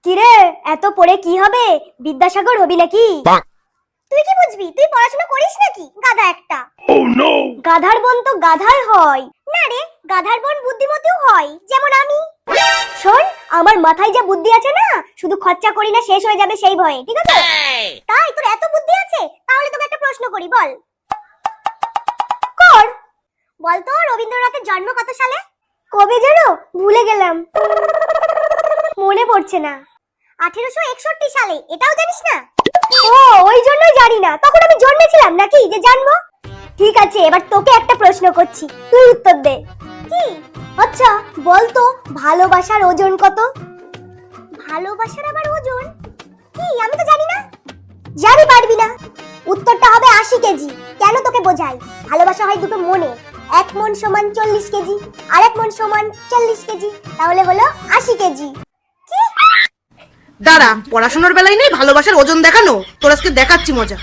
কিরে, এত পড়ে কি হবে? বিদ্যাসাগর হবি নাকি? তুই কি বুঝবি? তুই পড়াশোনা করিস নাকি? গাধা একটা। গাধার বোন তো গাধাই হয়। না রে, গাধার বোন বুদ্ধিমতীও হয়, যেমন আমি। শোন, আমার মাথায় যা বুদ্ধি আছে না, শুধু খরচা করি না শেষ হয়ে যাবে সেই ভয়ে, ঠিক আছে? তাই তোর এত বুদ্ধি আছে? তাহলে তোকে একটা প্রশ্ন করি, বল। কর। বল তো, রবীন্দ্রনাথের জন্ম কত সালে? কবে যেন ভুলে গেলাম, মনে পড়ছে না। 1861 সালে। এটাও জানিস না? ও, ওই জন্যই জানি না। তখন আমি জন্মেছিলাম নাকি যে জানবো? ঠিক আছে, এবার তোকে একটা প্রশ্ন করছি, তুই উত্তর দে। কি? আচ্ছা বল তো, ভালোবাসার ওজন কত? ভালোবাসার আবার ওজন? কি, আমি তো জানি না। জানি পারবি না। উত্তরটা হবে 80 কেজি। কেন তোকে বোঝাই? ভালোবাসা হয় দুটো মনে। 1 মন সমান 40 কেজি, আর 1 মন সমান 40 কেজি, তাহলে হলো 80 কেজি। দাঁড়া, পড়াশোনার বেলায় নেই ভালোবাসার ওজন দেখানো, তোর আজকে দেখাচ্ছি মজা।